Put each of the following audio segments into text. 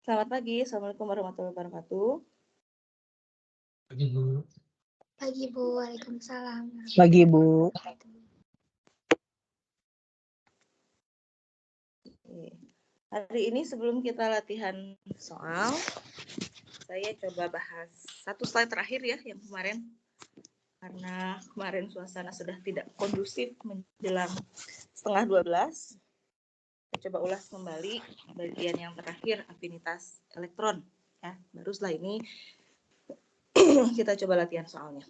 Selamat pagi, Assalamualaikum warahmatullahi wabarakatuh. Pagi, Bu. Pagi, Bu. Waalaikumsalam. Pagi, Bu. Hari ini sebelum kita latihan soal, saya coba bahas satu slide terakhir ya yang kemarin. Karena kemarin suasana sudah tidak kondusif menjelang 11:30. Kita coba ulas kembali bagian yang terakhir, afinitas elektron. Ya, baru setelah ini kita coba latihan soalnya.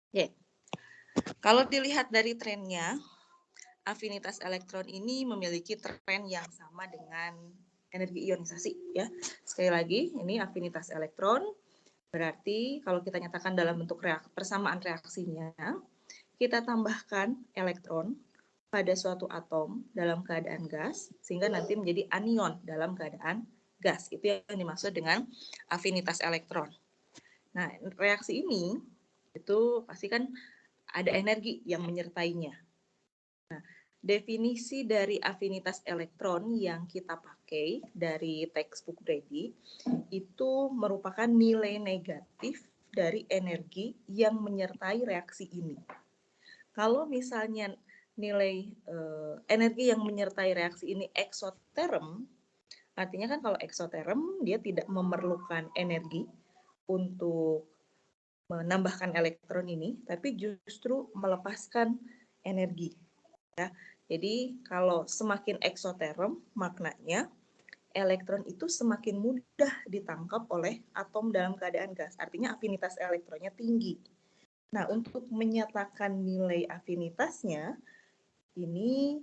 Oke. Kalau dilihat dari trennya, afinitas elektron ini memiliki tren yang sama dengan energi ionisasi ya. Sekali lagi, ini afinitas elektron berarti kalau kita nyatakan dalam bentuk persamaan reaksinya, kita tambahkan elektron pada suatu atom dalam keadaan gas sehingga nanti menjadi anion dalam keadaan gas. Itu yang dimaksud dengan afinitas elektron. Nah, reaksi ini itu pasti kan ada energi yang menyertainya. Nah, definisi dari afinitas elektron yang kita pakai dari textbook ready itu merupakan nilai negatif dari energi yang menyertai reaksi ini. Kalau misalnya nilai energi yang menyertai reaksi ini eksoterm, artinya kan kalau eksoterm dia tidak memerlukan energi untuk menambahkan elektron ini, tapi justru melepaskan energi. Ya. Jadi kalau semakin eksoterm, maknanya elektron itu semakin mudah ditangkap oleh atom dalam keadaan gas. Artinya afinitas elektronnya tinggi. Nah, untuk menyatakan nilai afinitasnya, ini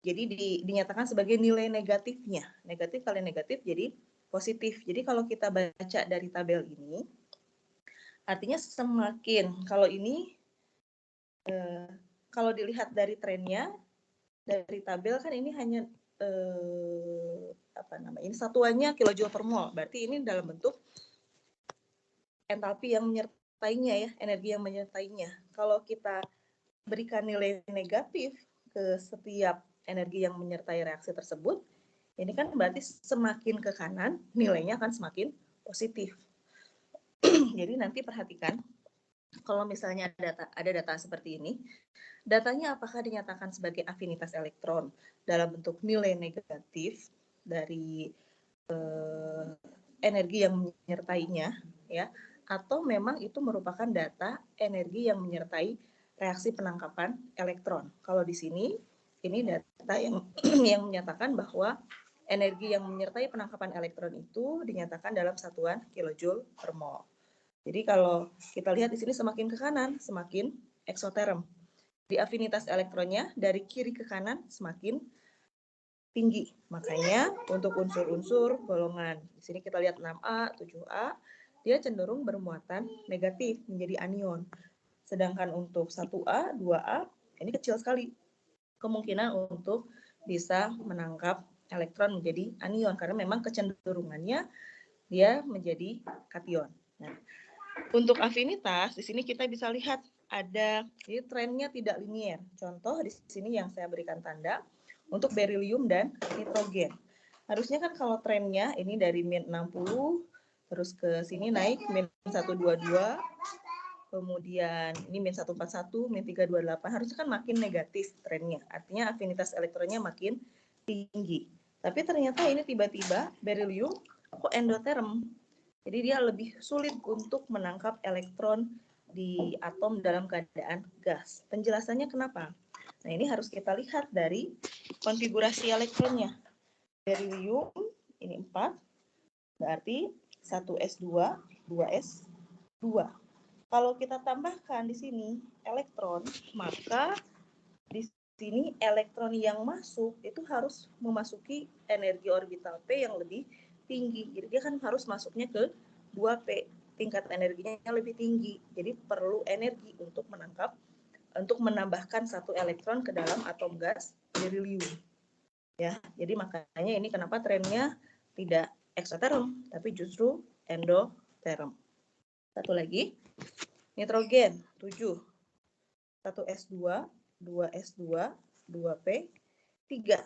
jadi dinyatakan sebagai nilai negatifnya. Negatif kali negatif jadi positif. Jadi kalau kita baca dari tabel ini, artinya semakin, kalau ini kalau dilihat dari trennya, dari tabel kan ini hanya ini satuannya kilojoule per mol. Berarti ini dalam bentuk entalpi yang menyertainya ya, energi yang menyertainya. Kalau kita berikan nilai negatif ke setiap energi yang menyertai reaksi tersebut, ini kan berarti semakin ke kanan nilainya akan semakin positif. Jadi nanti perhatikan kalau misalnya ada data seperti ini, datanya apakah dinyatakan sebagai afinitas elektron dalam bentuk nilai negatif dari energi yang menyertainya, ya, atau memang itu merupakan data energi yang menyertai reaksi penangkapan elektron. Kalau di sini, ini data yang yang menyatakan bahwa energi yang menyertai penangkapan elektron itu dinyatakan dalam satuan kilojoule per mol. Jadi kalau kita lihat di sini semakin ke kanan, semakin eksoterm. Di afinitas elektronnya dari kiri ke kanan semakin tinggi. Makanya untuk unsur-unsur golongan, di sini kita lihat 6A, 7A, dia cenderung bermuatan negatif menjadi anion. Sedangkan untuk 1A, 2A, ini kecil sekali kemungkinan untuk bisa menangkap elektron menjadi anion karena memang kecenderungannya dia menjadi kation. Nah, untuk afinitas di sini kita bisa lihat ada jadi trennya tidak linier. Contoh di sini yang saya berikan tanda untuk berilium dan nitrogen. Harusnya kan kalau trennya ini dari min 60 terus ke sini naik min 122, kemudian ini min 141, min 328, harusnya kan makin negatif trennya. Artinya afinitas elektronnya makin tinggi. Tapi ternyata ini tiba-tiba berilium kok endoterm. Jadi dia lebih sulit untuk menangkap elektron di atom dalam keadaan gas. Penjelasannya kenapa? Nah, ini harus kita lihat dari konfigurasi elektronnya. Berilium ini 4, berarti 1s2, 2s2. Kalau kita tambahkan di sini elektron, maka di sini elektron yang masuk itu harus memasuki energi orbital P yang lebih tinggi. Jadi dia kan harus masuknya ke 2P, tingkat energinya lebih tinggi. Jadi perlu energi untuk menambahkan satu elektron ke dalam atom gas berilium. Ya, jadi makanya ini kenapa trennya tidak eksoterm, tapi justru endoterm. Satu lagi, nitrogen 7. 1s2, 2s2, 2p, 3.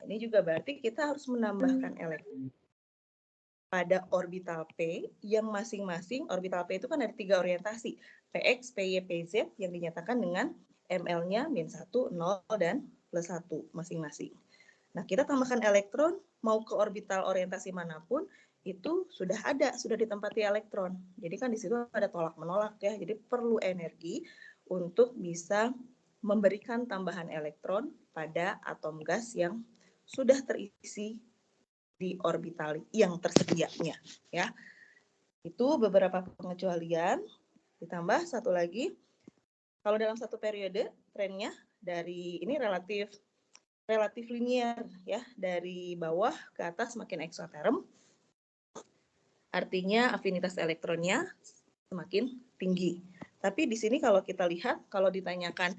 Ini juga berarti kita harus menambahkan elektron pada orbital P yang masing-masing orbital P itu kan ada 3 orientasi, Px, Py, Pz yang dinyatakan dengan ml-nya -1, 0, dan +1 masing-masing. Nah, kita tambahkan elektron mau ke orbital orientasi manapun itu sudah ditempati elektron. Jadi kan di situ ada tolak menolak ya. Jadi perlu energi untuk bisa memberikan tambahan elektron pada atom gas yang sudah terisi di orbital yang tersedianya ya. Itu beberapa pengecualian. Ditambah satu lagi, kalau dalam satu periode trennya dari ini relatif linier ya, dari bawah ke atas makin eksoterm. Artinya afinitas elektronnya semakin tinggi. Tapi di sini kalau kita lihat, kalau ditanyakan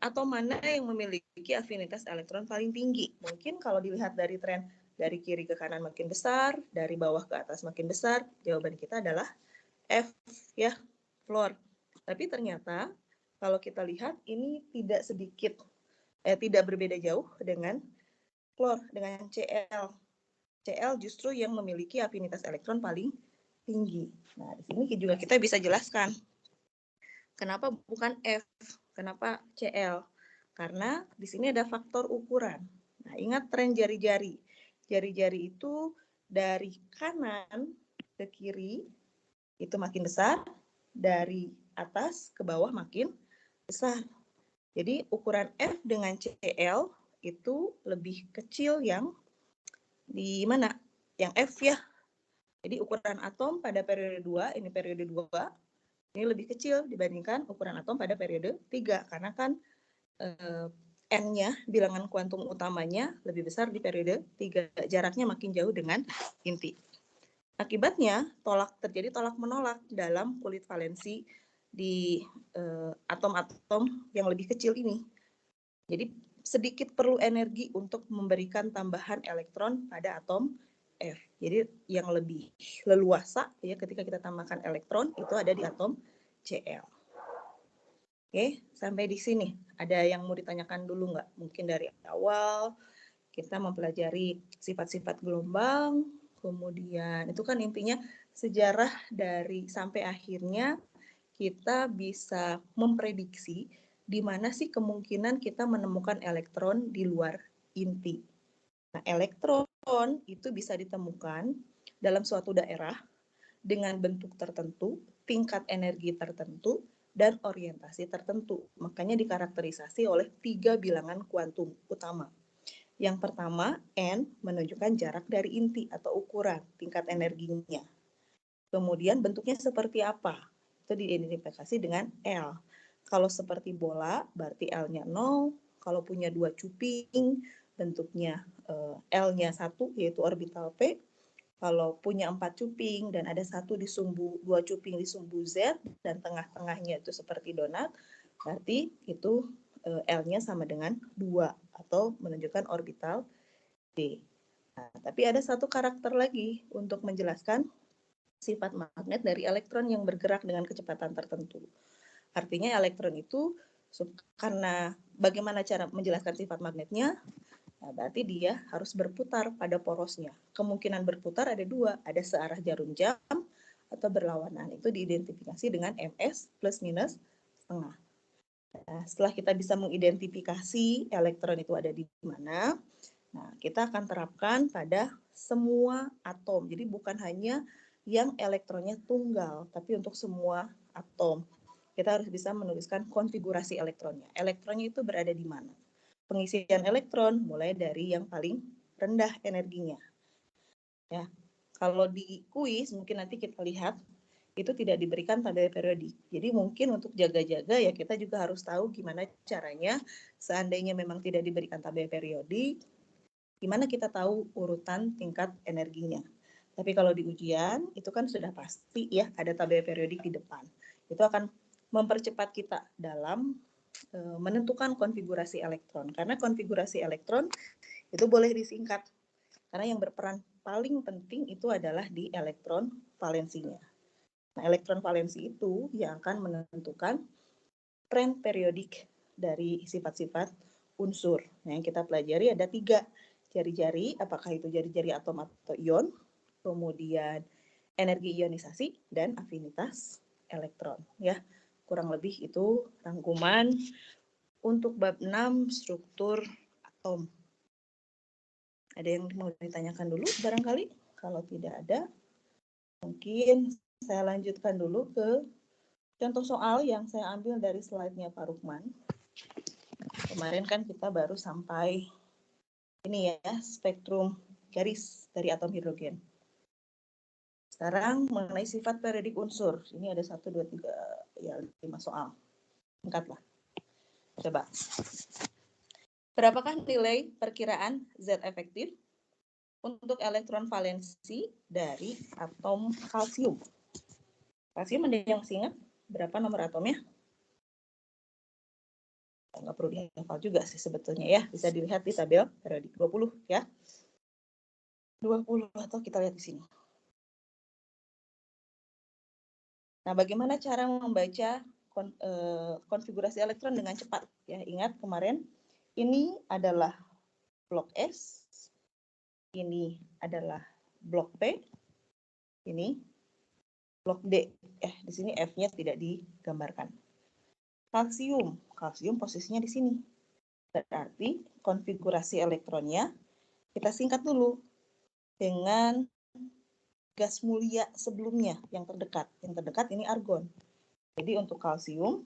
atau mana yang memiliki afinitas elektron paling tinggi, mungkin kalau dilihat dari tren dari kiri ke kanan makin besar, dari bawah ke atas makin besar, jawaban kita adalah F ya, fluor. Tapi ternyata kalau kita lihat ini tidak berbeda jauh dengan fluor, dengan Cl. Cl justru yang memiliki afinitas elektron paling tinggi. Nah, di sini juga kita bisa jelaskan kenapa bukan F, kenapa Cl. Karena di sini ada faktor ukuran. Nah, ingat tren jari-jari. Jari-jari itu dari kanan ke kiri itu makin besar, dari atas ke bawah makin besar. Jadi ukuran F dengan Cl itu lebih kecil yang di mana? Yang F ya. Jadi ukuran atom pada periode 2, ini periode 2, ini lebih kecil dibandingkan ukuran atom pada periode 3. Karena kan N-nya, bilangan kuantum utamanya lebih besar di periode 3. Jaraknya makin jauh dengan inti. Akibatnya terjadi tolak menolak dalam kulit valensi di atom-atom yang lebih kecil ini. Jadi sedikit perlu energi untuk memberikan tambahan elektron pada atom F. Jadi yang lebih leluasa ya ketika kita tambahkan elektron itu ada di atom Cl. Oke, sampai di sini. Ada yang mau ditanyakan dulu nggak? Mungkin dari awal kita mempelajari sifat-sifat gelombang, kemudian itu kan intinya sejarah dari sampai akhirnya kita bisa memprediksi di mana sih kemungkinan kita menemukan elektron di luar inti. Nah, elektron itu bisa ditemukan dalam suatu daerah dengan bentuk tertentu, tingkat energi tertentu, dan orientasi tertentu. Makanya dikarakterisasi oleh 3 bilangan kuantum utama. Yang pertama, N menunjukkan jarak dari inti atau ukuran tingkat energinya. Kemudian bentuknya seperti apa? Itu diidentifikasi dengan L. Kalau seperti bola, berarti L-nya 0. Kalau punya 2 cuping, bentuknya L-nya 1, yaitu orbital P. Kalau punya 4 cuping dan ada 2 cuping di sumbu Z, dan tengah-tengahnya itu seperti donat, berarti itu L-nya sama dengan 2 atau menunjukkan orbital D. Nah, tapi ada satu karakter lagi untuk menjelaskan sifat magnet dari elektron yang bergerak dengan kecepatan tertentu. Artinya elektron itu karena bagaimana cara menjelaskan sifat magnetnya, nah berarti dia harus berputar pada porosnya. Kemungkinan berputar ada 2, ada searah jarum jam atau berlawanan. Itu diidentifikasi dengan ms plus minus setengah. Nah, setelah kita bisa mengidentifikasi elektron itu ada di mana, nah kita akan terapkan pada semua atom. Jadi bukan hanya yang elektronnya tunggal, tapi untuk semua atom. Kita harus bisa menuliskan konfigurasi elektronnya. Elektronnya itu berada di mana? Pengisian elektron mulai dari yang paling rendah energinya. Ya, kalau di kuis mungkin nanti kita lihat itu tidak diberikan tabel periodik. Jadi mungkin untuk jaga-jaga ya kita juga harus tahu gimana caranya seandainya memang tidak diberikan tabel periodik, gimana kita tahu urutan tingkat energinya. Tapi kalau di ujian itu kan sudah pasti ya ada tabel periodik di depan. Itu akan mempercepat kita dalam menentukan konfigurasi elektron. Karena konfigurasi elektron itu boleh disingkat. Karena yang berperan paling penting itu adalah di elektron valensinya. Nah, elektron valensi itu yang akan menentukan tren periodik dari sifat-sifat unsur. Nah, yang kita pelajari ada 3 jari-jari, apakah itu jari-jari atom atau ion, kemudian energi ionisasi dan afinitas elektron. Ya, kurang lebih itu rangkuman untuk bab 6 struktur atom. Ada yang mau ditanyakan dulu barangkali? Kalau tidak ada, mungkin saya lanjutkan dulu ke contoh soal yang saya ambil dari slide-nya Pak Rukman. Kemarin kan kita baru sampai ini ya, spektrum garis dari atom hidrogen. Sekarang mengenai sifat periodik unsur. Ini ada 1, 2, 3, ya 5 soal. Singkatlah. Coba. Berapakah nilai perkiraan Z efektif untuk elektron valensi dari atom kalsium? Kalsium ada yang masih ingat? Berapa nomor atomnya? Nggak perlu dihafal juga sih sebetulnya ya. Bisa dilihat di tabel periodik 20 ya. 20 atau kita lihat di sini. Nah, bagaimana cara membaca konfigurasi elektron dengan cepat? Ya, ingat kemarin ini adalah blok S, ini adalah blok P, ini blok D. Di sini F-nya tidak digambarkan. Kalsium posisinya di sini. Berarti konfigurasi elektronnya kita singkat dulu dengan gas mulia sebelumnya yang terdekat. Yang terdekat ini argon. Jadi untuk kalsium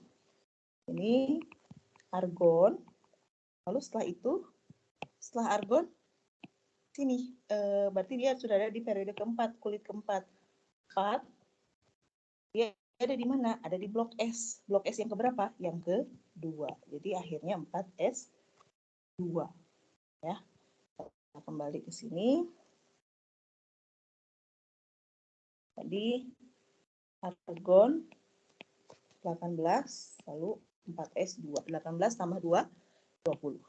ini argon. Lalu setelah argon sini berarti dia sudah ada di periode keempat, kulit keempat. 4 dia ada di mana? Ada di blok S. Blok S yang keberapa? Yang kedua. Jadi akhirnya 4S2. Ya. Kita kembali ke sini. Tadi argon 18 lalu 4S2. 18 tambah 2 20.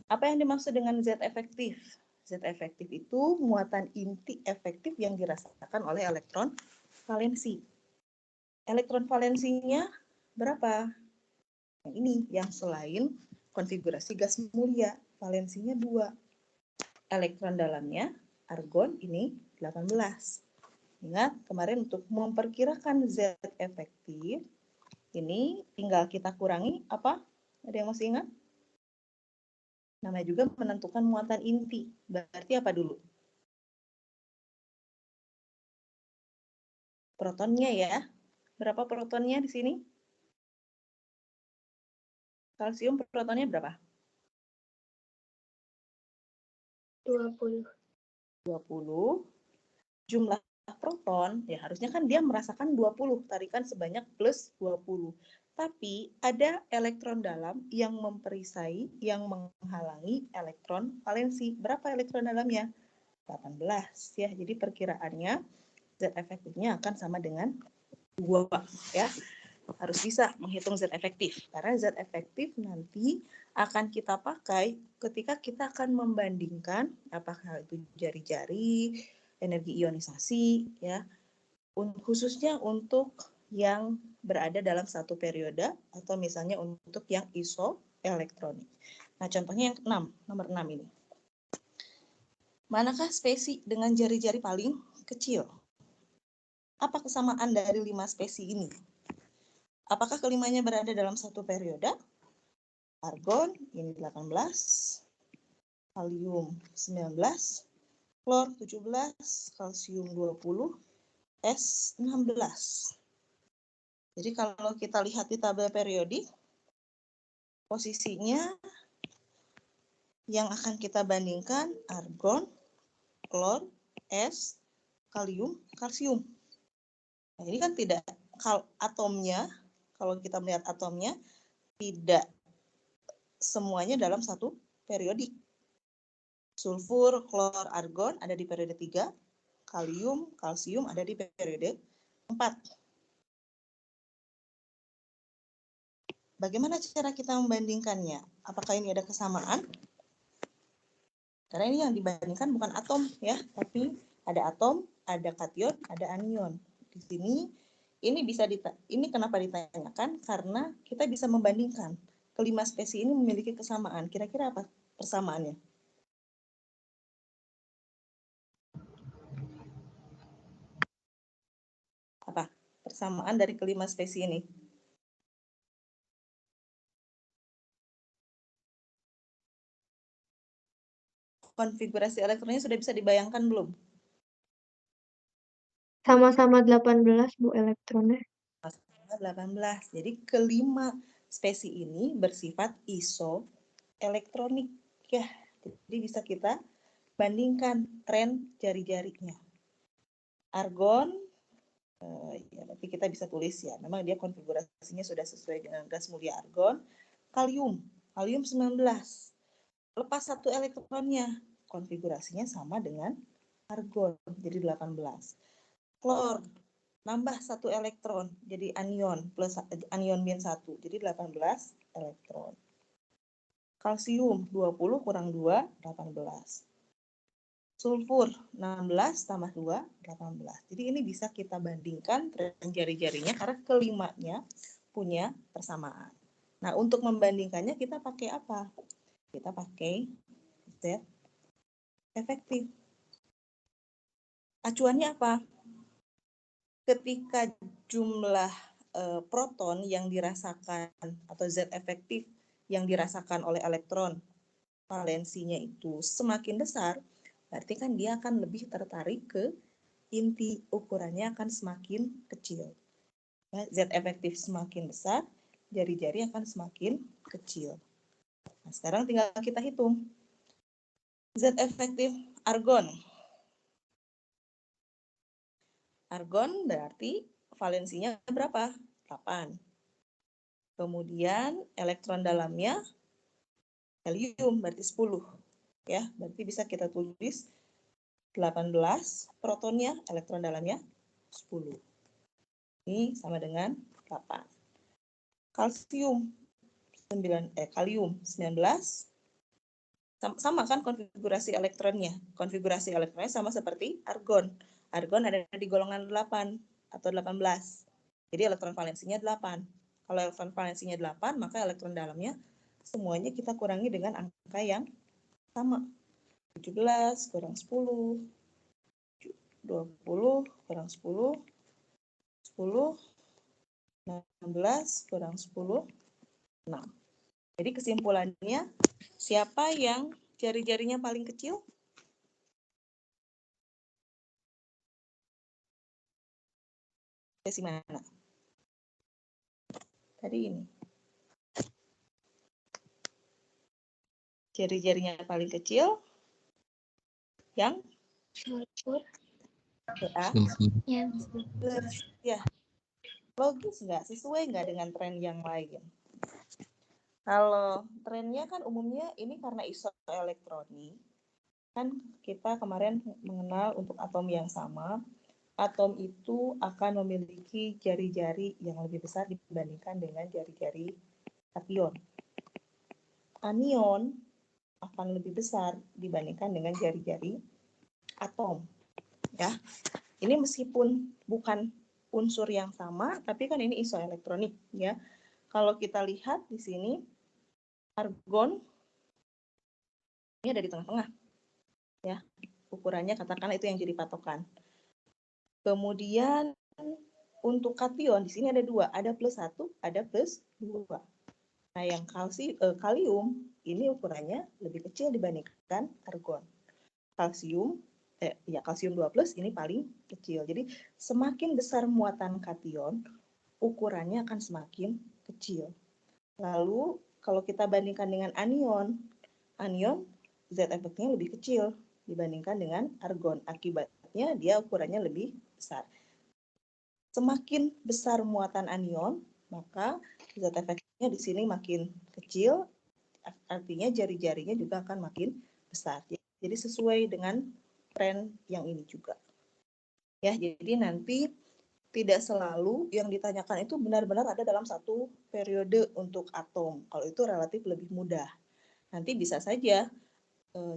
Apa yang dimaksud dengan Z efektif? Z efektif itu muatan inti efektif yang dirasakan oleh elektron valensi. Elektron valensinya berapa? Yang ini, yang selain konfigurasi gas mulia, valensinya 2. Elektron dalamnya, argon ini 18. Ingat, kemarin untuk memperkirakan Z efektif, ini tinggal kita kurangi apa? Ada yang masih ingat? Namanya juga menentukan muatan inti. Berarti apa dulu? Protonnya ya. Berapa protonnya di sini? Kalsium protonnya berapa? 20. 20. Jumlah proton, ya harusnya kan dia merasakan 20, tarikan sebanyak plus 20. Tapi ada elektron dalam yang memperisai, yang menghalangi elektron valensi. Berapa elektron dalamnya? 18 ya. Jadi perkiraannya Z efektifnya akan sama dengan 2 ya. Harus bisa menghitung Z efektif. Karena Z efektif nanti akan kita pakai ketika kita akan membandingkan apakah itu jari-jari, energi ionisasi ya. Khususnya untuk yang berada dalam satu periode atau misalnya untuk yang isoelektronik. Nah, contohnya yang 6, nomor 6 ini. Manakah spesi dengan jari-jari paling kecil? Apa kesamaan dari 5 spesi ini? Apakah kelimanya berada dalam satu periode? Argon ini 18, kalium 19, klor 17, kalsium 20, S 16. Jadi kalau kita lihat di tabel periodik, posisinya yang akan kita bandingkan argon, klor, S, kalium, kalsium. Nah, ini kan tidak atomnya, kalau kita melihat atomnya tidak semuanya dalam satu periodik. Sulfur, klor, argon ada di periode 3, kalium, kalsium ada di periode 4. Bagaimana cara kita membandingkannya? Apakah ini ada kesamaan? Karena ini yang dibandingkan bukan atom ya, tapi ada atom, ada kation, ada anion. Di sini ini kenapa ditanyakan? Karena kita bisa membandingkan kelima spesies ini memiliki kesamaan. Kira-kira apa persamaannya? Apa persamaan dari kelima spesies ini? Konfigurasi elektronnya sudah bisa dibayangkan belum? Sama-sama 18, Bu, elektronnya. 18. Jadi kelima spesies ini bersifat isoelektronik ya. Jadi bisa kita bandingkan tren jari-jarinya. Argon ya, nanti kita bisa tulis ya. Memang dia konfigurasinya sudah sesuai dengan gas mulia argon. Kalium 19. Lepas satu elektronnya, konfigurasinya sama dengan argon, jadi 18. Klor nambah satu elektron jadi anion plus anion min 1 jadi 18 elektron. Kalsium 20 kurang 2 18. Sulfur 16 tambah 2 18. Jadi ini bisa kita bandingkan tren jari-jarinya karena kelimanya punya persamaan. Nah, untuk membandingkannya kita pakai apa? Kita pakai Z efektif. Acuannya apa? Ketika jumlah proton yang dirasakan atau Z efektif yang dirasakan oleh elektron valensinya itu semakin besar, berarti kan dia akan lebih tertarik ke inti, ukurannya akan semakin kecil. Z efektif semakin besar, jari-jari akan semakin kecil. Nah, sekarang tinggal kita hitung. Z efektif argon. Argon berarti valensinya berapa? 8. Kemudian elektron dalamnya helium berarti 10. Ya, berarti bisa kita tulis 18 protonnya, elektron dalamnya 10. Ini sama dengan 8. Kalsium kalium 19. Sama kan konfigurasi elektronnya. Konfigurasi elektronnya sama seperti argon. Argon ada di golongan 8 atau 18. Jadi elektron valensinya 8. Kalau elektron valensinya 8, maka elektron dalamnya semuanya kita kurangi dengan angka yang sama. 17 kurang 10, 20 kurang 10, 10, 16 kurang 10, 6. Jadi kesimpulannya, siapa yang jari-jarinya paling kecil? Spesies mana? Tadi ini. Jari-jarinya paling kecil yang Sulfur. Ya, logis nggak? Sesuai nggak dengan tren yang lain? Kalau trennya kan umumnya ini karena isoelektronik, kan kita kemarin mengenal untuk atom yang sama, atom itu akan memiliki jari-jari yang lebih besar dibandingkan dengan jari-jari kation. Anion akan lebih besar dibandingkan dengan jari-jari atom. Ya, ini meskipun bukan unsur yang sama, tapi kan ini isoelektronik. Ya, kalau kita lihat di sini argon ini ada di tengah-tengah. Ya, ukurannya katakanlah itu yang jadi patokan. Kemudian untuk kation di sini ada 2, ada plus 1, ada plus 2. Nah, yang kalium ini ukurannya lebih kecil dibandingkan argon. Kalsium kalsium 2+ ini paling kecil. Jadi semakin besar muatan kation, ukurannya akan semakin kecil. Lalu kalau kita bandingkan dengan anion Z efeknya lebih kecil dibandingkan dengan argon. Akibatnya dia ukurannya lebih besar. Semakin besar muatan anion, maka Z efeknya di sini makin kecil, artinya jari-jarinya juga akan makin besar. Jadi sesuai dengan tren yang ini juga. Ya, jadi nanti tidak selalu yang ditanyakan itu benar-benar ada dalam satu periode untuk atom. Kalau itu relatif lebih mudah. Nanti bisa saja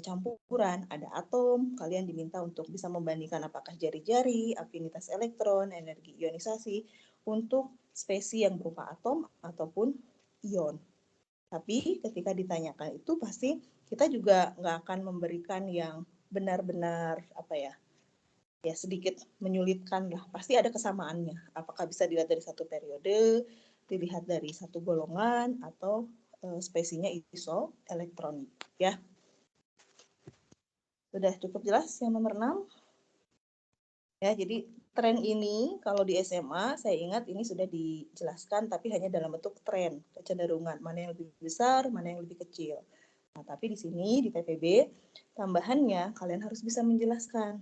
campuran, ada atom, kalian diminta untuk bisa membandingkan apakah jari-jari, afinitas elektron, energi ionisasi untuk spesies yang berupa atom ataupun ion. Tapi ketika ditanyakan itu pasti kita juga nggak akan memberikan yang benar-benar ya sedikit menyulitkan lah. Pasti ada kesamaannya. Apakah bisa dilihat dari satu periode, dilihat dari satu golongan, atau spesinya isoelektronik ya. Sudah cukup jelas yang nomor 6? Ya, jadi tren ini kalau di SMA saya ingat ini sudah dijelaskan tapi hanya dalam bentuk tren, kecenderungan mana yang lebih besar, mana yang lebih kecil. Nah, tapi di sini di TPB tambahannya kalian harus bisa menjelaskan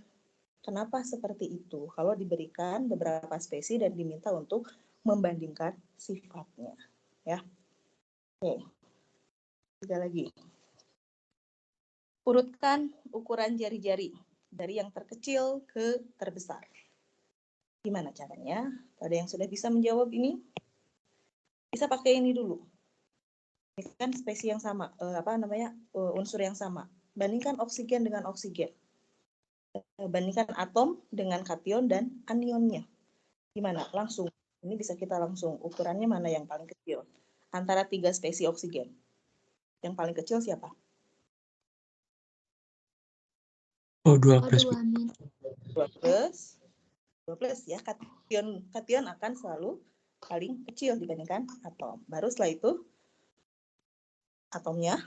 kenapa seperti itu kalau diberikan beberapa spesi dan diminta untuk membandingkan sifatnya ya. Oke. Tiga lagi. Urutkan ukuran jari-jari dari yang terkecil ke terbesar. Gimana caranya? Ada yang sudah bisa menjawab ini? Bisa pakai ini dulu. Ini kan spesi yang sama, unsur yang sama. Bandingkan oksigen dengan oksigen. Bandingkan atom dengan kation dan anionnya. Gimana? Langsung. Ini bisa kita langsung. Ukurannya mana yang paling kecil? Antara 3 spesi oksigen. Yang paling kecil siapa? O2+. 2+ ya. Kation akan selalu paling kecil dibandingkan atom. Baru setelah itu atomnya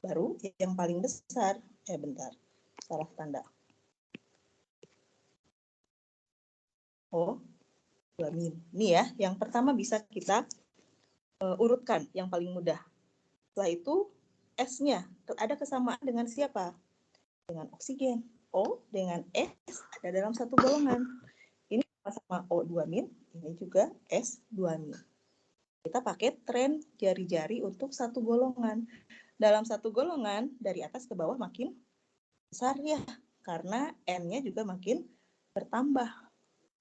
baru yang paling besar. Bentar. Salah tanda. O2-. Ini ya, yang pertama bisa kita urutkan yang paling mudah. Setelah itu S-nya ada kesamaan dengan siapa? Dengan oksigen. O dengan S ada dalam satu golongan. Ini sama O2-, ini juga S2-. Kita pakai tren jari-jari untuk satu golongan. Dalam satu golongan dari atas ke bawah makin besar ya, karena N-nya juga makin bertambah.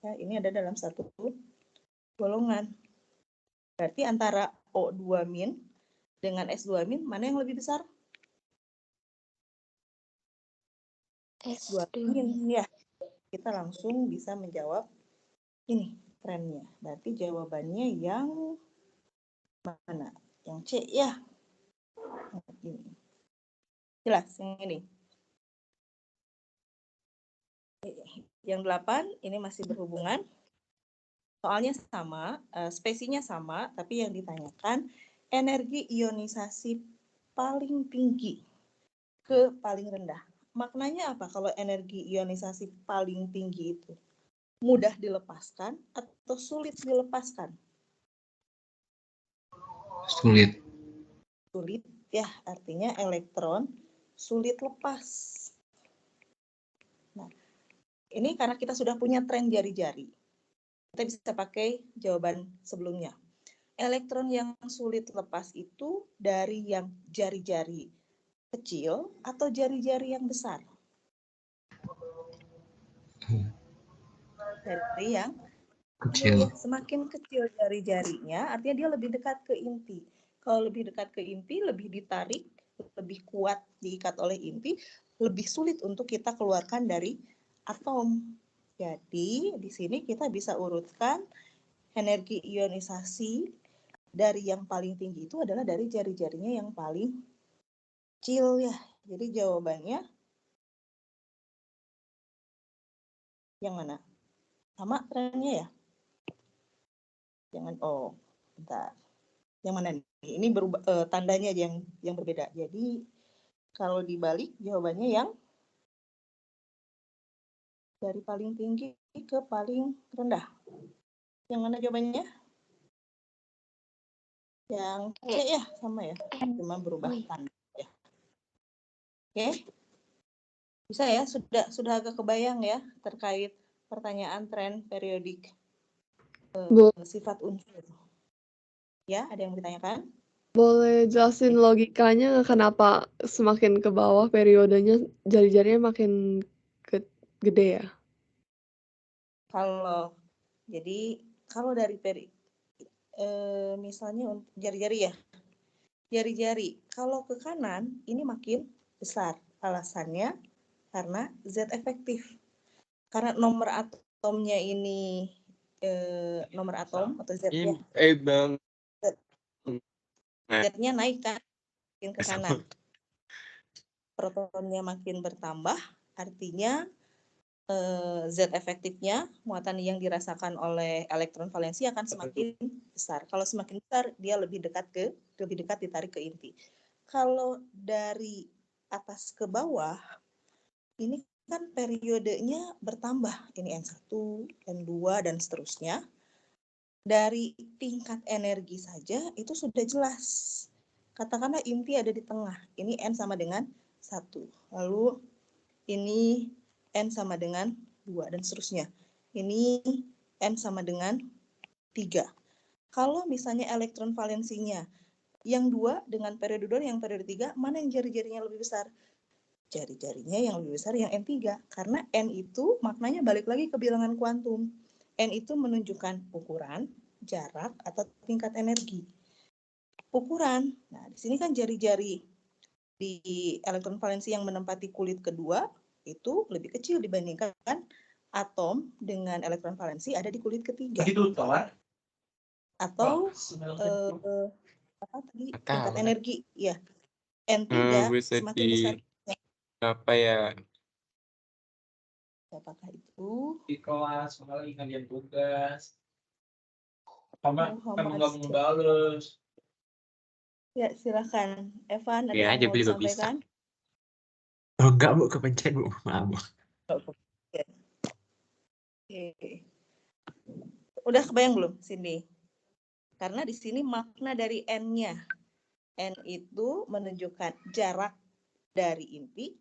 Ya, ini ada dalam satu golongan. Berarti antara O2- dengan S2- mana yang lebih besar? S2- ya. Kita langsung bisa menjawab ini trennya. Berarti jawabannya yang mana? Yang C ya. Ini. Jelas yang ini. Yang 8 ini masih berhubungan. Soalnya sama, spesinya sama, tapi yang ditanyakan energi ionisasi paling tinggi ke paling rendah. Maknanya apa kalau energi ionisasi paling tinggi itu? Mudah dilepaskan atau sulit dilepaskan? Sulit. Sulit ya, artinya elektron sulit lepas. Nah, ini karena kita sudah punya tren jari-jari. Kita bisa pakai jawaban sebelumnya. Elektron yang sulit lepas itu dari yang jari-jari kecil atau jari-jari yang besar? Dari yang Kecil. ya, semakin kecil jari-jarinya, artinya dia lebih dekat ke inti. Kalau lebih dekat ke inti, lebih ditarik, lebih kuat diikat oleh inti, lebih sulit untuk kita keluarkan dari atom. Jadi, di sini kita bisa urutkan energi ionisasi dari yang paling tinggi itu adalah dari jari-jarinya yang paling kecil ya. Jadi jawabannya yang mana? Sama trennya ya? Jangan, bentar. Yang mana nih? Ini berubah, tandanya yang berbeda. Jadi kalau dibalik jawabannya yang dari paling tinggi ke paling rendah. Yang mana jawabannya? Yang C ya, sama ya. Cuma berubah tanda ya. Oke. Bisa ya, sudah agak kebayang ya terkait pertanyaan tren periodik sifat unsur. Ya, ada yang ditanyakan? Boleh jelasin logikanya kenapa semakin ke bawah periodenya jari-jarinya makin gede ya? Kalau dari misalnya untuk jari-jari ya, jari-jari kalau ke kanan ini makin besar. Alasannya karena Z efektif. Karena nomor atomnya ini nomor atom atau Z ya. Bang. Z-nya naik kan, makin ke kanan. Protonnya makin bertambah, artinya Z efektifnya, muatan yang dirasakan oleh elektron valensi akan semakin besar. Kalau semakin besar, dia lebih dekat ditarik ke inti. Kalau dari atas ke bawah, ini kan periodenya bertambah. Ini N1, N2, dan seterusnya. Dari tingkat energi saja itu sudah jelas. Katakanlah inti ada di tengah. Ini N sama dengan 1. Lalu ini N sama dengan 2 dan seterusnya. Ini N sama dengan 3. Kalau misalnya elektron valensinya yang 2 dengan periode 2 yang periode 3, mana yang jari-jarinya lebih besar? Jari-jarinya yang lebih besar yang N3. Karena N itu maknanya balik lagi ke bilangan kuantum. N itu menunjukkan ukuran, jarak, atau tingkat energi. Ukuran. Nah, di sini kan jari-jari di elektron valensi yang menempati kulit kedua itu lebih kecil dibandingkan atom dengan elektron valensi ada di kulit ketiga. Atau apa tadi tingkat energi ya N3 semakin besar. Apa ya? Apakah itu di kelas malah ingin tugas sama Muhammad nggak mau bales. Ya, silakan Evan, ada Ya, yang mau juga disampaikan? Oh enggak Bu, kepencet Bu. Maaf Bu. Oke. Udah kebayang belum, Cindy? Karena di sini makna dari N-nya. N itu menunjukkan jarak dari inti,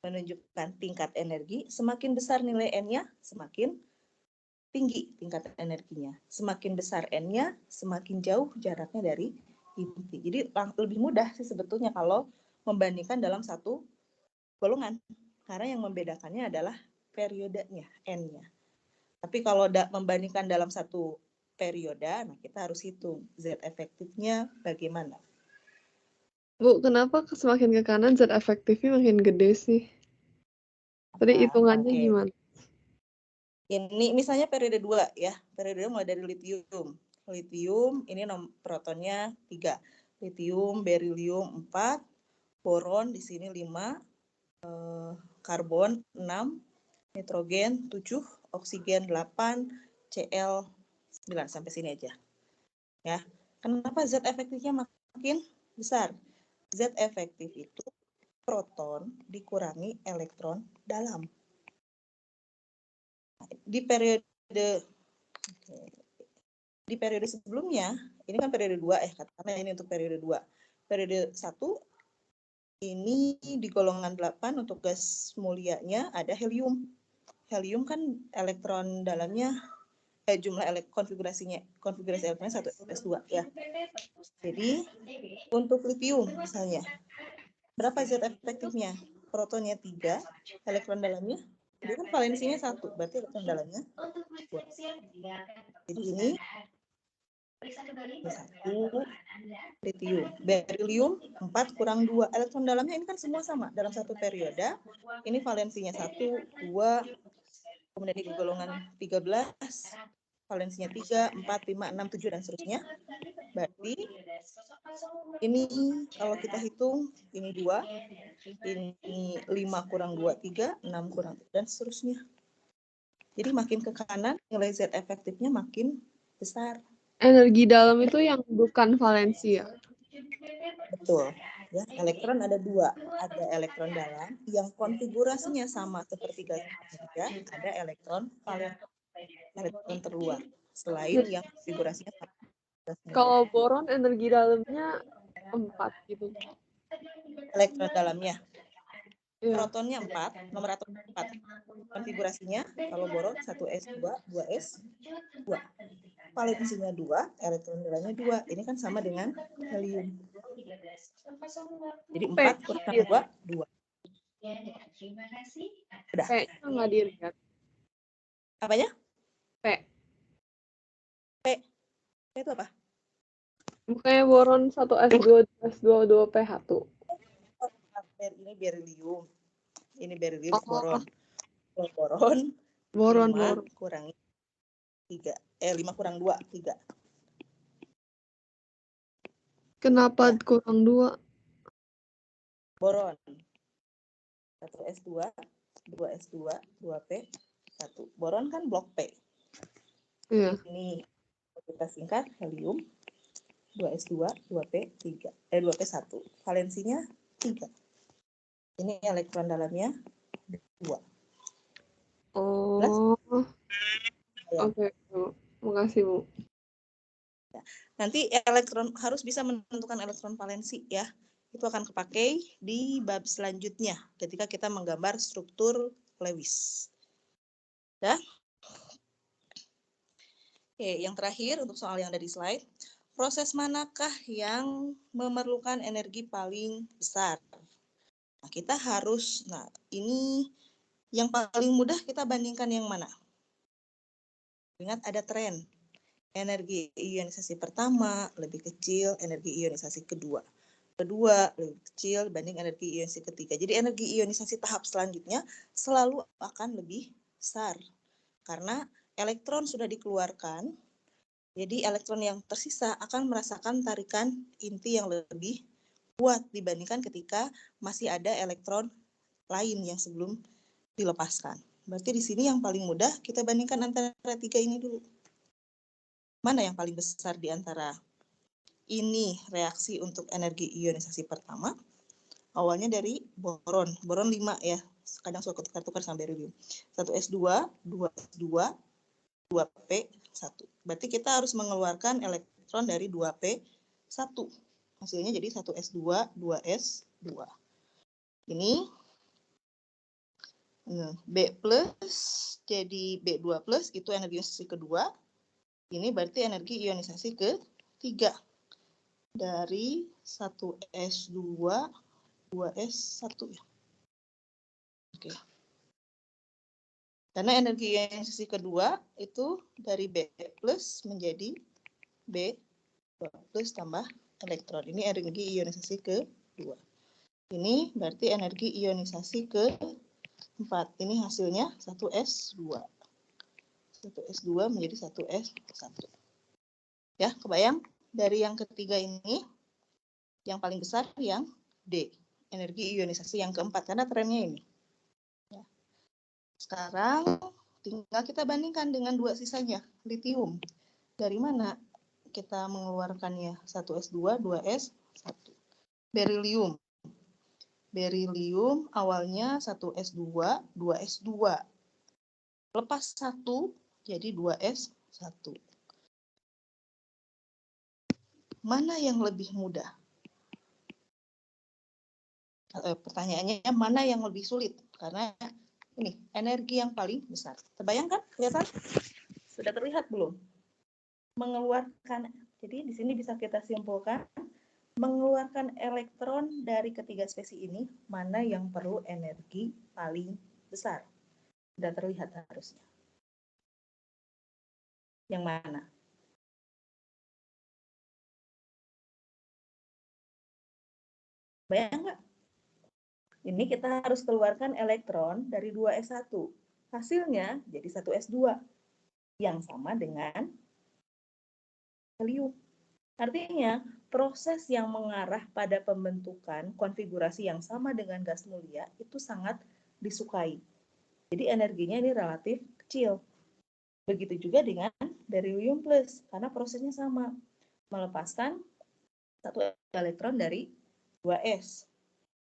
menunjukkan tingkat energi. Semakin besar nilai N-nya, semakin tinggi tingkat energinya. Semakin besar N-nya, semakin jauh jaraknya dari inti. Jadi lebih mudah sih sebetulnya kalau membandingkan dalam satu golongan. Karena yang membedakannya adalah periodenya, N-nya. Tapi kalau membandingkan dalam satu periode, nah kita harus hitung Z efektifnya bagaimana. Bu, kenapa semakin ke kanan Z efektifnya makin gede sih? Tadi hitungannya gimana? Ini misalnya periode 2 ya. Periode 2 mulai dari litium. Litium ini protonnya 3. Litium, berilium 4, boron di sini 5, karbon 6, nitrogen 7, oksigen 8, Cl 9 sampai sini aja. Ya. Kenapa Z efektifnya makin besar? Z efektif itu proton dikurangi elektron dalam. Di periode sebelumnya, ini kan periode 2 katakanlah ini untuk periode 2. Periode 1 ini di golongan 8 untuk gas mulianya ada helium. Helium kan elektron dalamnya jumlah konfigurasi elektronnya 1s2 ya. Jadi untuk litium misalnya berapa Z efektifnya? Protonnya 3, elektron dalamnya dia kan valensinya 1, berarti elektron dalamnya 2. Jadi ini 1 litium. Berilium 4 kurang 2. Elektron dalamnya ini kan semua sama dalam satu periode. Ini valensinya 1, 2, kemudian di golongan 13 valensinya 3, 4, 5, 6, 7 dan seterusnya. Berarti ini kalau kita hitung ini 2, ini 5 kurang 2, 3, 6 kurang 3 dan seterusnya. Jadi makin ke kanan nilai Z efektifnya makin besar. Energi dalam itu yang bukan valensi ya? Betul. Ya, elektron ada 2. Ada elektron dalam yang konfigurasinya sama seperti gas mulia, ada elektron terluar. Selain yang konfigurasinya sama. Kalau boron energi dalamnya 4 gitu. Elektron dalamnya. Ya. Protonnya 4, nomor atom 4. Konfigurasinya kalau boron 1s2, 2s, 2. Valensinya 2, elektron dalamnya 2. Ini kan sama dengan helium. Jadi 4 kurang 2, 2. Udah. P-nya nggak dilihat. Apanya? P. P itu apa? Bukannya boron 1s2, 2s2, 2p1. Ini berilium. Ini berilium, boron. Boron. Boron. 5 kurang 3. 5 kurang 2, 3. Kenapa Ya. kurang 2? Boron. 1s2, 2s2, 2p, 1. Boron kan blok P. Iya. Ini kita singkat helium, 2s2, 2p, 3. 2p1. Valensinya 3. Ini elektron dalamnya 2. Oh. Ya. Oke, Bu. Makasih, Bu. Nanti elektron harus bisa menentukan elektron valensi ya. Itu akan kepakai di bab selanjutnya ketika kita menggambar struktur Lewis. Ya. Oke, yang terakhir untuk soal yang ada di slide. Proses manakah yang memerlukan energi paling besar? Nah, kita harus, ini yang paling mudah kita bandingkan yang mana? Ingat ada tren. Energi ionisasi pertama lebih kecil, energi ionisasi kedua lebih kecil dibanding energi ionisasi ketiga. Jadi energi ionisasi tahap selanjutnya selalu akan lebih besar. Karena elektron sudah dikeluarkan, jadi elektron yang tersisa akan merasakan tarikan inti yang lebih kuat dibandingkan ketika masih ada elektron lain yang sebelum dilepaskan. Berarti di sini yang paling mudah kita bandingkan antara 3 ini dulu. Mana yang paling besar di antara ini reaksi untuk energi ionisasi pertama? Awalnya dari boron. Boron 5 ya. Kadang suka tukar-tukar sama berium. 1s2, 2s2, 2p1. Berarti kita harus mengeluarkan elektron dari 2p1. Hasilnya jadi 1s2, 2s2. Ini B plus jadi B2 plus itu energi ionisasi kedua. Ini berarti energi ionisasi ketiga dari 1s2, 2s1 ya. Oke. Karena energi ionisasi kedua itu dari B plus menjadi B2 plus tambah elektron. Ini energi ionisasi kedua. Ini berarti energi ionisasi keempat. Ini hasilnya 1s2. 1s2 menjadi 1s1. Ya, kebayang? Dari yang ketiga ini, yang paling besar yang D. Energi ionisasi yang keempat, karena trennya ini. Ya. Sekarang, tinggal kita bandingkan dengan 2 sisanya, litium. Dari mana kita mengeluarkannya? 1s2, 2s1. Berilium. Berilium awalnya 1s2, 2s2. Lepas 1, jadi 2s1. Mana yang lebih mudah? Pertanyaannya mana yang lebih sulit? Karena ini energi yang paling besar. Terbayangkan? Kelihatan? Sudah terlihat belum? Mengeluarkan. Jadi di sini bisa kita simpulkan mengeluarkan elektron dari ketiga spesies ini mana yang perlu energi paling besar. Sudah terlihat harusnya. Yang mana? Bayang nggak? Ini kita harus keluarkan elektron dari 2s1. Hasilnya jadi 1s2 yang sama dengan helium. Artinya, proses yang mengarah pada pembentukan konfigurasi yang sama dengan gas mulia itu sangat disukai. Jadi energinya ini relatif kecil. Begitu juga dengan beryllium plus, karena prosesnya sama. Melepaskan satu elektron dari 2s.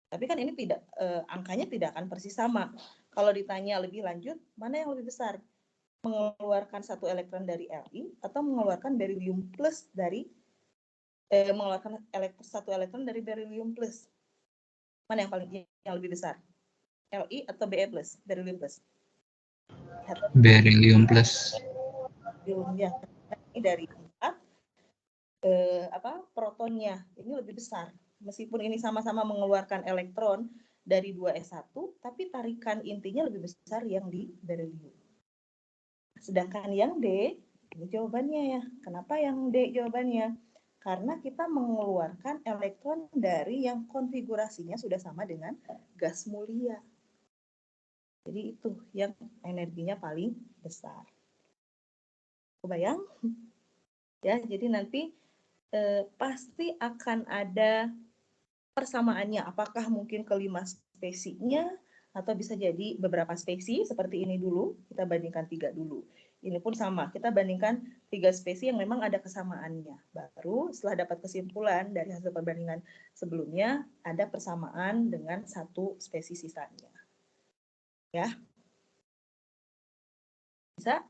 Tapi kan ini tidak angkanya tidak akan persis sama. Kalau ditanya lebih lanjut, mana yang lebih besar? Mengeluarkan satu elektron dari Li atau mengeluarkan beryllium plus dari mengeluarkan satu elektron dari beryllium plus? Mana yang lebih besar? Li atau Be plus? Beryllium plus. Beryllium plus. Ya, ini dari 4 protonnya ini lebih besar. Meskipun ini sama-sama mengeluarkan elektron dari 2s1, tapi tarikan intinya lebih besar yang di beryllium. Sedangkan yang D, ini jawabannya ya. Kenapa yang D jawabannya? Karena kita mengeluarkan elektron dari yang konfigurasinya sudah sama dengan gas mulia. Jadi itu yang energinya paling besar. Kebayang? Ya, jadi nanti pasti akan ada persamaannya. Apakah mungkin kelima spesiesnya atau bisa jadi beberapa spesies seperti ini dulu, kita bandingkan 3 dulu. Ini pun sama, kita bandingkan 3 spesies yang memang ada kesamaannya. Baru setelah dapat kesimpulan dari hasil perbandingan sebelumnya, ada persamaan dengan 1 spesies sisanya. Ya. Bisa?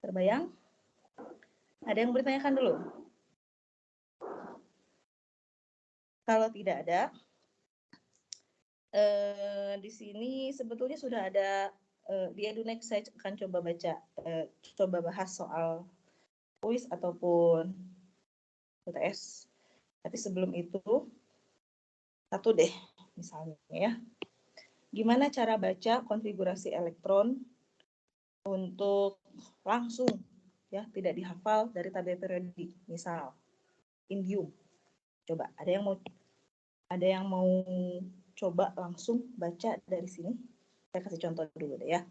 Terbayang? Ada yang bertanyakan dulu? Kalau tidak ada, di sini sebetulnya sudah ada di EduNext. Saya akan coba bahas soal kuis ataupun UTS. Tapi sebelum itu, satu deh misalnya ya. Gimana cara baca konfigurasi elektron untuk langsung ya, tidak dihafal dari tabel periodik. Misal indium. Coba ada yang mau coba langsung baca dari sini. Saya kasih contoh dulu deh ya.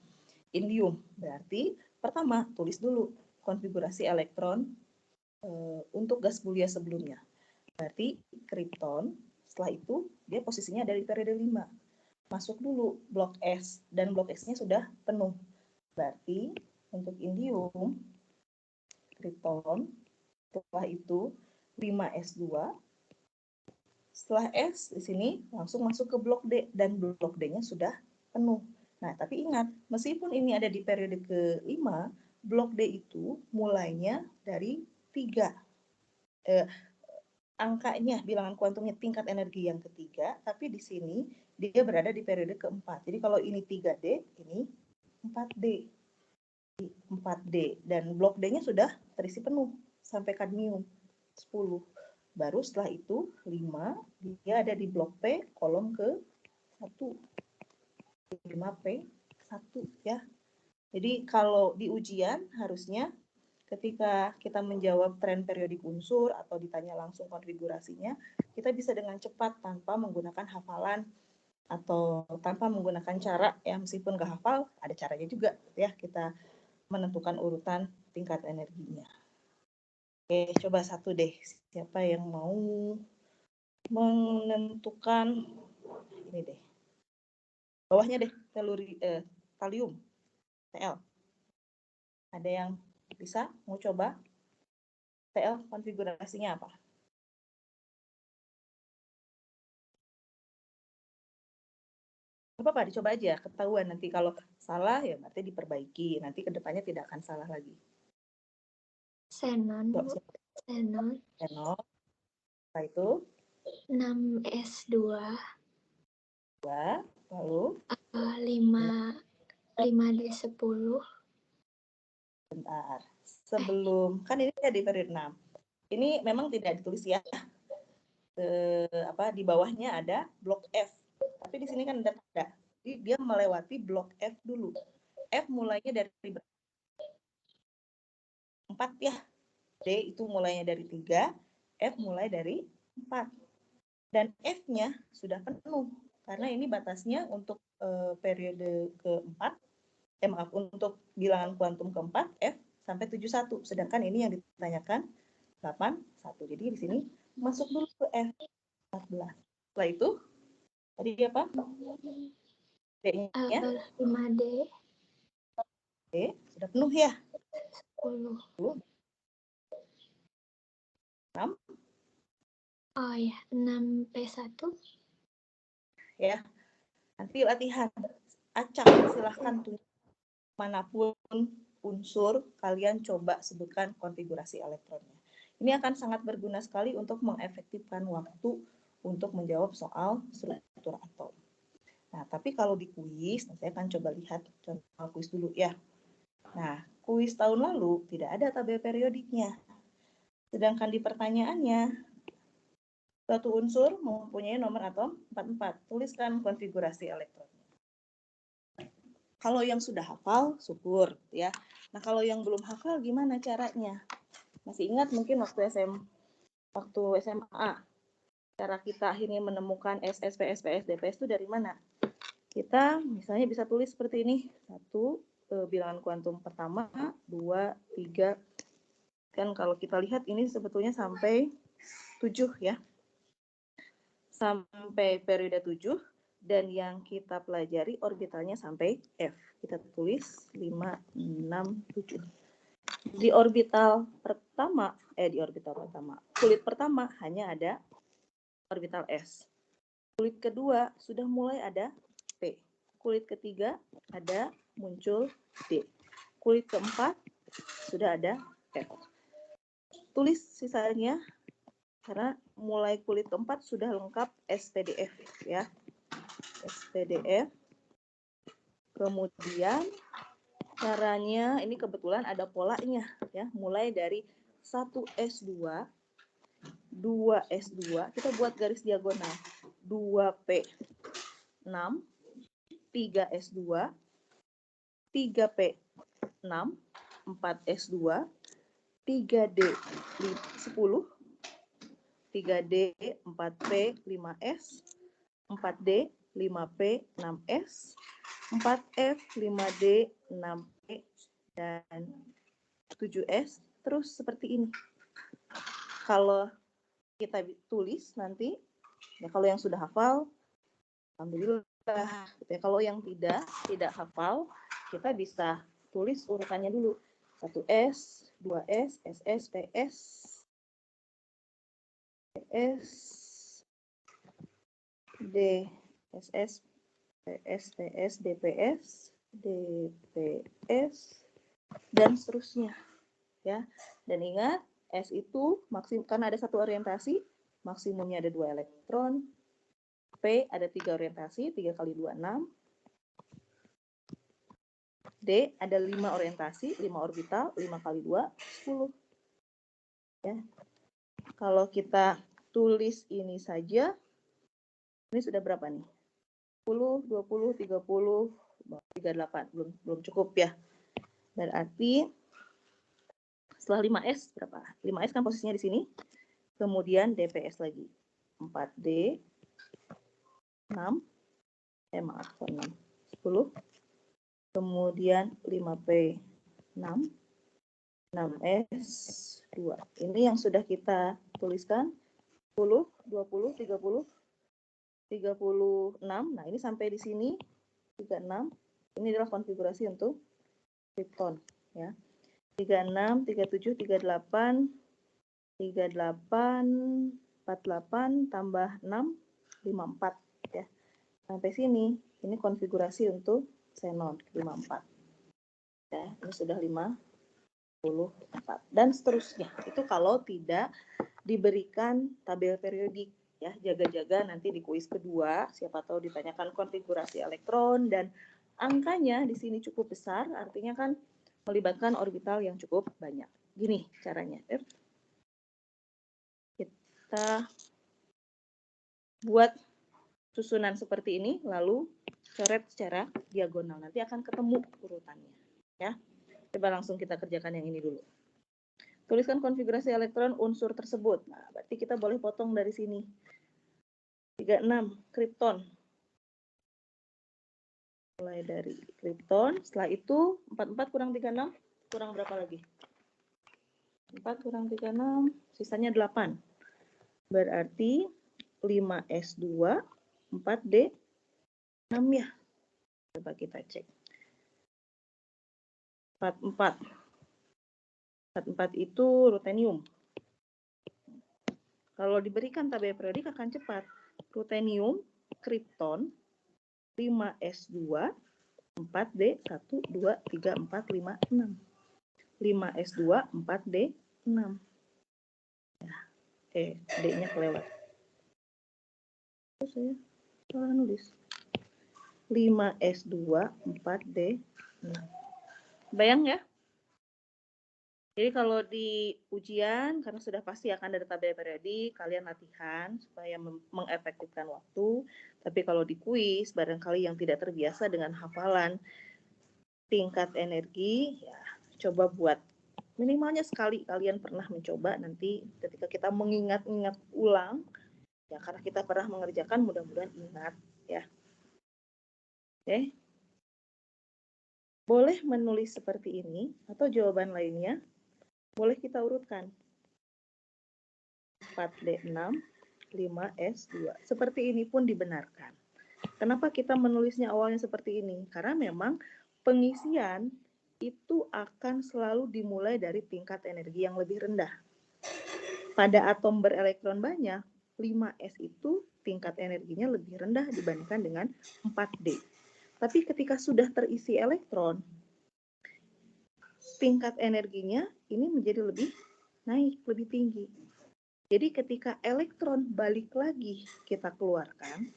Indium berarti pertama tulis dulu konfigurasi elektron untuk gas mulia sebelumnya. Berarti kripton, setelah itu dia posisinya ada di periode 5. Masuk dulu blok S dan blok S-nya sudah penuh. Berarti untuk indium, kripton, setelah itu 5S2. Setelah S di sini langsung masuk ke blok D dan blok D-nya sudah penuh. Nah, tapi ingat, meskipun ini ada di periode ke-5, blok D itu mulainya dari 3. Angkanya, bilangan kuantumnya tingkat energi yang ketiga, tapi di sini dia berada di periode ke-4. Jadi kalau ini 3D, ini 4D. 4D. Dan blok D-nya sudah terisi penuh sampai kadmium 10. Baru setelah itu 5, dia ada di blok P, kolom ke-1. 5P1 ya. Jadi kalau di ujian harusnya ketika kita menjawab tren periodik unsur atau ditanya langsung konfigurasinya, kita bisa dengan cepat tanpa menggunakan hafalan atau tanpa menggunakan cara ya, meskipun nggak hafal, ada caranya juga ya, kita menentukan urutan tingkat energinya. Oke, coba satu deh, siapa yang mau menentukan ini deh. Bawahnya deh, talium, TL. Ada yang bisa mau coba? TL konfigurasinya apa? Apa-apa, dicoba aja, ketahuan nanti kalau salah ya berarti diperbaiki, nanti kedepannya tidak akan salah lagi. Xenon, Bu. Xenon. Xenon. Setelah itu 6S2. 2, lalu 5D10. Bentar. Sebelum, kan ini di periode 6. Ini memang tidak ditulis ya. Di bawahnya ada blok F. Tapi di sini kan ada tanda. Jadi dia melewati blok F dulu. F mulainya dari 4 ya. D itu mulainya dari 3, F mulai dari 4. Dan F-nya sudah penuh. Karena ini batasnya untuk periode ke-4. Untuk bilangan kuantum ke-4, F sampai 71. Sedangkan ini yang ditanyakan 81. Jadi di sini masuk dulu ke F 14. Setelah itu, tadi apa? D-nya? 5D. D, sudah penuh ya? 10. 6. Oh ya, 6P1. Ya, nanti latihan. Acak, silahkan tunjuk manapun unsur, kalian coba sebutkan konfigurasi elektronnya. Ini akan sangat berguna sekali untuk mengefektifkan waktu untuk menjawab soal struktur atom. Nah, tapi kalau di kuis, saya akan coba lihat contoh kuis dulu ya. Nah, kuis tahun lalu tidak ada tabel periodiknya. Sedangkan di pertanyaannya, suatu unsur mempunyai nomor atom 44. Tuliskan konfigurasi elektronnya. Kalau yang sudah hafal, syukur ya. Nah, kalau yang belum hafal gimana caranya? Masih ingat mungkin waktu SMA, cara kita akhirnya menemukan SS, PS, PS, DPS itu dari mana? Kita misalnya bisa tulis seperti ini. 1, bilangan kuantum pertama, 2, 3, Kan kalau kita lihat ini sebetulnya sampai 7 ya. Sampai periode 7 dan yang kita pelajari orbitalnya sampai F. Kita tulis 5, 6, 7. Di orbital pertama, kulit pertama hanya ada orbital S. Kulit kedua sudah mulai ada P. Kulit ketiga ada muncul D. Kulit keempat sudah ada F. Tulis sisanya karena mulai kulit keempat sudah lengkap SPDF ya. SPDF. Kemudian caranya ini kebetulan ada polanya ya, mulai dari 1S2, 2S2, kita buat garis diagonal. 2P6, 3S2, 3P6, 4S2, 3D10, 3D 4P 5S, 4D 5P 6S, 4F 5D 6P dan 7S terus seperti ini. Kalau kita tulis nanti ya, kalau yang sudah hafal alhamdulillah gitu ya. Kalau yang tidak hafal kita bisa tulis urutannya dulu. 1S, 2S, SS, PS, PS, D, SS, PS, PS, DPS, DPS, dan seterusnya. Ya, dan ingat S itu karena ada satu orientasi, maksimumnya ada 2 elektron. P ada 3 orientasi, 3 kali 2, 6. D ada 5 orientasi, 5 orbital, 5 kali 2, 10. Ya. Kalau kita tulis ini saja, ini sudah berapa nih? 10, 20, 30, 38. Belum cukup ya. Berarti setelah 5S berapa? 5S kan posisinya di sini. Kemudian DPS lagi. 4D, 6, 10. Kemudian 5P, 6, 6S, 2. Ini yang sudah kita tuliskan. 10, 20, 30, 36. Nah, ini sampai di sini 36. Ini adalah konfigurasi untuk krypton ya. 36, 37, 38, 38, 48 tambah 6, 54 ya. Sampai sini ini konfigurasi untuk xenon 54. Ya, ini sudah 54 dan seterusnya. Itu kalau tidak diberikan tabel periodik ya, jaga-jaga nanti di kuis kedua siapa tahu ditanyakan konfigurasi elektron dan angkanya di sini cukup besar, artinya kan melibatkan orbital yang cukup banyak. Gini caranya. Kita buat susunan seperti ini lalu coret secara diagonal. Nanti akan ketemu urutannya ya. Coba langsung kita kerjakan yang ini dulu. Tuliskan konfigurasi elektron unsur tersebut. Nah, berarti kita boleh potong dari sini. 36, krypton. Mulai dari krypton. Setelah itu, 44 kurang 36, kurang berapa lagi? 4 kurang 36, sisanya 8. Berarti 5S2, 4D, 6 ya. Coba kita cek. 44. 44 itu rutenium. Kalau diberikan tabel periodik akan cepat. Rutenium, krypton, 5S2, 4D, 1, 2, 3, 4, 5, 6. 5S2, 4D, 6. Ya. D-nya kelewat. Terus saya salah nulis. 5S2, 4D, 6. Bayang ya? Jadi kalau di ujian, karena sudah pasti akan ada tabel periodik, kalian latihan supaya mengefektifkan waktu. Tapi kalau di kuis, barangkali yang tidak terbiasa dengan hafalan tingkat energi, ya coba buat. Minimalnya sekali kalian pernah mencoba, nanti ketika kita mengingat-ingat ulang, ya karena kita pernah mengerjakan, mudah-mudahan ingat. Ya. Oke. Boleh menulis seperti ini, atau jawaban lainnya. Boleh kita urutkan. 4D6, 5S2. Seperti ini pun dibenarkan. Kenapa kita menulisnya awalnya seperti ini? Karena memang pengisian itu akan selalu dimulai dari tingkat energi yang lebih rendah. Pada atom berelektron banyak, 5S itu tingkat energinya lebih rendah dibandingkan dengan 4D. Tapi ketika sudah terisi elektron, tingkat energinya ini menjadi lebih naik, lebih tinggi. Jadi ketika elektron balik lagi kita keluarkan,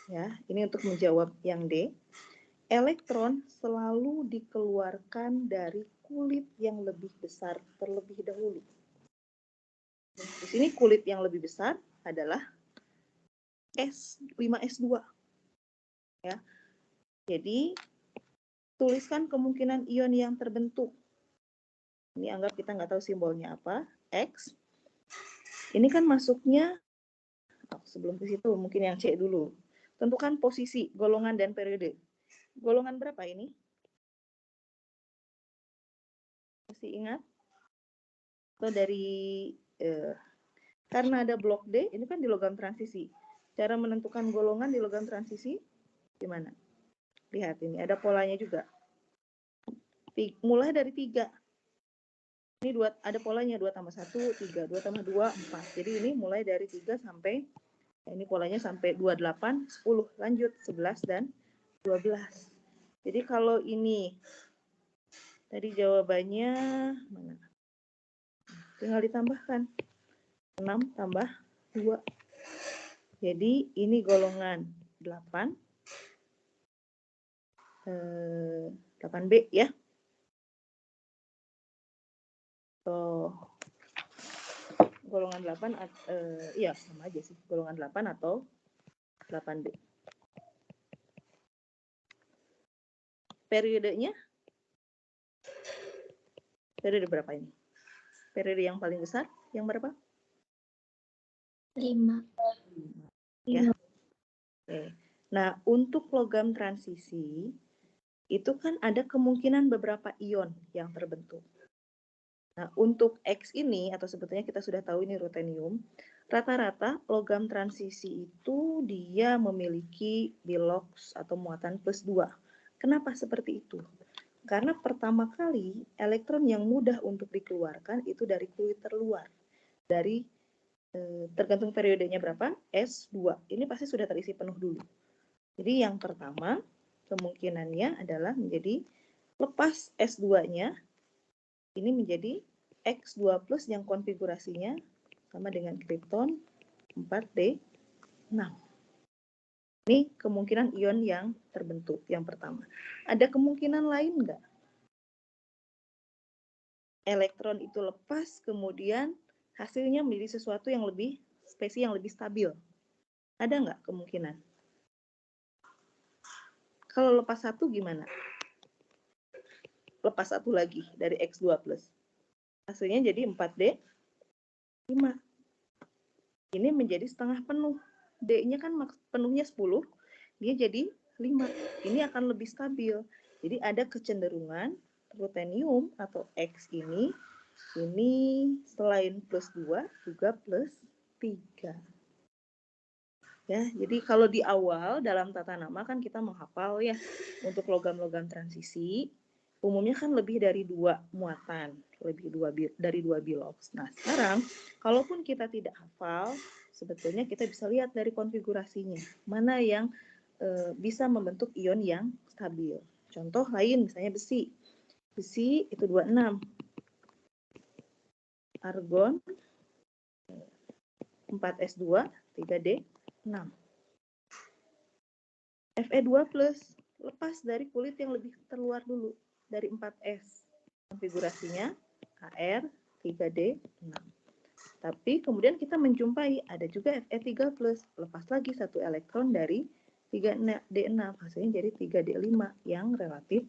ya, ini untuk menjawab yang D, elektron selalu dikeluarkan dari kulit yang lebih besar terlebih dahulu. Di sini kulit yang lebih besar adalah 5S2. Ya. Jadi tuliskan kemungkinan ion yang terbentuk. Ini anggap kita nggak tahu simbolnya apa, X. Ini kan masuknya, sebelum ke situ mungkin yang C dulu. Tentukan posisi, golongan, dan periode. Golongan berapa ini? Masih ingat? Atau dari, karena ada blok D, ini kan di logam transisi. Cara menentukan golongan di logam transisi, gimana? Lihat ini, ada polanya juga. Mulai dari 3. Ini ada polanya 2 tambah 1, 3, 2 tambah 2, 4. Jadi ini mulai dari 3 sampai, ini polanya sampai 28, 10. Lanjut, 11 dan 12. Jadi kalau ini, tadi jawabannya, mana? Tinggal ditambahkan. 6 tambah 2. Jadi ini golongan 8. 8B ya. Golongan 8, iya sama aja sih, golongan 8 atau 8B. Periodenya, periode berapa ini? Periode yang paling besar, yang berapa? 5. Ya. Oke. Nah, untuk logam transisi, itu kan ada kemungkinan beberapa ion yang terbentuk. Nah, untuk X ini, atau sebetulnya kita sudah tahu ini rutenium, rata-rata logam transisi itu dia memiliki bilox atau muatan +2. Kenapa seperti itu? Karena pertama kali elektron yang mudah untuk dikeluarkan itu dari kulit terluar. Dari, tergantung periodenya berapa, S2. Ini pasti sudah terisi penuh dulu. Jadi yang pertama, kemungkinannya adalah menjadi lepas S2-nya, ini menjadi X2 plus yang konfigurasinya sama dengan kripton 4D6. Ini kemungkinan ion yang terbentuk yang pertama. Ada kemungkinan lain nggak? Elektron itu lepas, kemudian hasilnya menjadi sesuatu yang lebih spesies yang lebih stabil. Ada nggak kemungkinan? Kalau lepas 1 gimana? Lepas 1 lagi dari X2 plus. Hasilnya jadi 4D5. Ini menjadi setengah penuh. D-nya kan penuhnya 10, dia jadi 5. Ini akan lebih stabil. Jadi ada kecenderungan rutenium atau X ini selain +2 juga +3. Ya, jadi kalau di awal dalam tata nama kan kita menghafal ya, untuk logam-logam transisi umumnya kan lebih dari 2 muatan, dari 2 bilox. Nah, sekarang kalaupun kita tidak hafal, sebetulnya kita bisa lihat dari konfigurasinya, mana yang bisa membentuk ion yang stabil. Contoh lain misalnya besi. Besi itu 26. Argon 4S2, 3D6. Fe2+, lepas dari kulit yang lebih terluar dulu, dari 4S. Konfigurasinya Ar 3D6. Tapi kemudian kita menjumpai ada juga Fe3+, lepas lagi 1 elektron dari 3D6, hasilnya jadi 3D5 yang relatif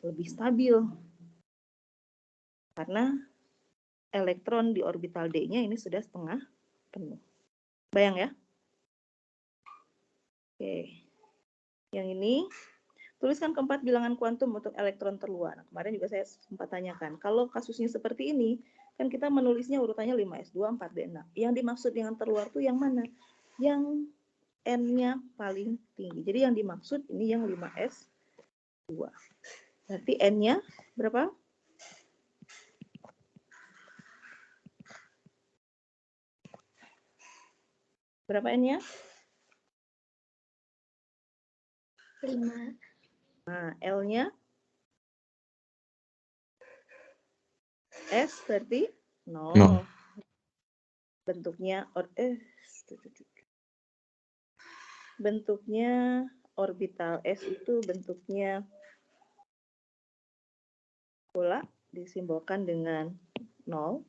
lebih stabil. Karena elektron di orbital D-nya ini sudah setengah penuh. Bayang ya? Oke. Yang ini Tuliskan keempat bilangan kuantum untuk elektron terluar. Nah, kemarin juga saya sempat tanyakan, kalau kasusnya seperti ini, kan kita menulisnya urutannya 5s2, 4d6. Yang dimaksud dengan terluar tuh yang mana? Yang N-nya paling tinggi. Jadi yang dimaksud ini yang 5s2. Berarti N-nya berapa? Berapa N-nya? 5. Nah, L-nya S berarti 0. Nol. Bentuknya bentuknya orbital S itu bentuknya bola disimbolkan dengan 0.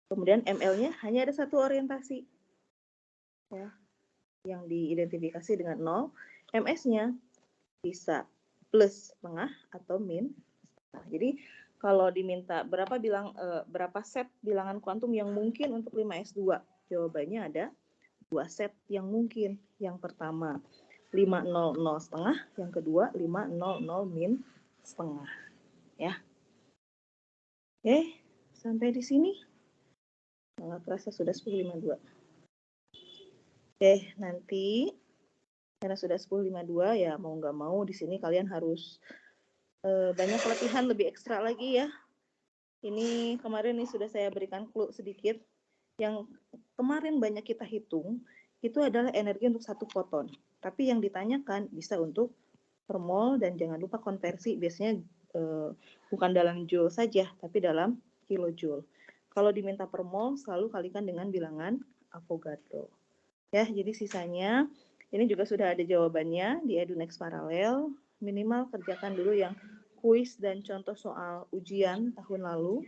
Kemudian ML-nya hanya ada satu orientasi. Ya, yang diidentifikasi dengan 0. MS-nya bisa plus setengah atau min setengah. Jadi kalau diminta berapa set bilangan kuantum yang mungkin untuk 5s2, jawabannya ada 2 set yang mungkin. Yang pertama 500 setengah, yang kedua 500 min setengah. Ya. Oke, sampai di sini. Nggak terasa sudah 10.52. Oke, nanti karena sudah 10.52 ya mau nggak mau di sini kalian harus banyak latihan lebih ekstra lagi ya. Ini kemarin nih sudah saya berikan clue sedikit. Yang kemarin banyak kita hitung itu adalah energi untuk 1 foton. Tapi yang ditanyakan bisa untuk per mol dan jangan lupa konversi biasanya bukan dalam joule saja tapi dalam kilojoule. Kalau diminta per mol selalu kalikan dengan bilangan Avogadro. Ya, jadi sisanya ini juga sudah ada jawabannya di EduNext Paralel. Minimal kerjakan dulu yang kuis dan contoh soal ujian tahun lalu.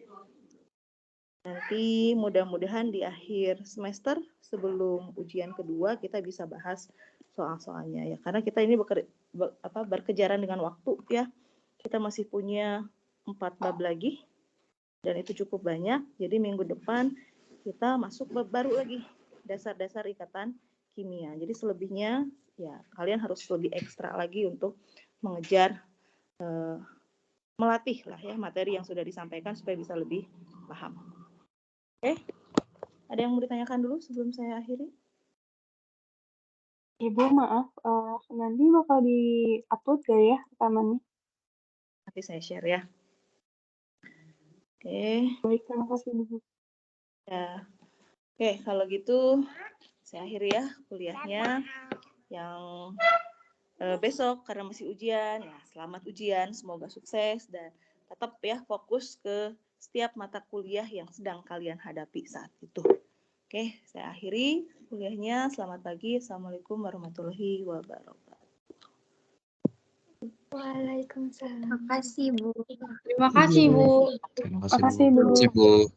Nanti mudah-mudahan di akhir semester sebelum ujian kedua kita bisa bahas soal-soalnya ya. Karena kita ini berkejaran dengan waktu ya. Kita masih punya 4 bab lagi dan itu cukup banyak. Jadi minggu depan kita masuk bab baru lagi, dasar-dasar ikatan kimia. Jadi selebihnya ya kalian harus lebih ekstra lagi untuk mengejar melatih lah ya materi yang sudah disampaikan supaya bisa lebih paham. Oke, ada yang mau ditanyakan dulu sebelum saya akhiri? Ibu maaf, nanti bakal di-upload gak ya rekamannya? Nanti saya share ya. Oke. Baik, terima kasih Bu. Ya. Oke, kalau gitu saya akhiri ya kuliahnya. Yang besok karena masih ujian, ya selamat ujian, semoga sukses dan tetap ya fokus ke setiap mata kuliah yang sedang kalian hadapi saat itu. Oke, saya akhiri kuliahnya. Selamat pagi. Assalamualaikum warahmatullahi wabarakatuh. Waalaikumsalam. Makasih Bu. Terima kasih Bu. Terima Makasih Bu. kasih Bu.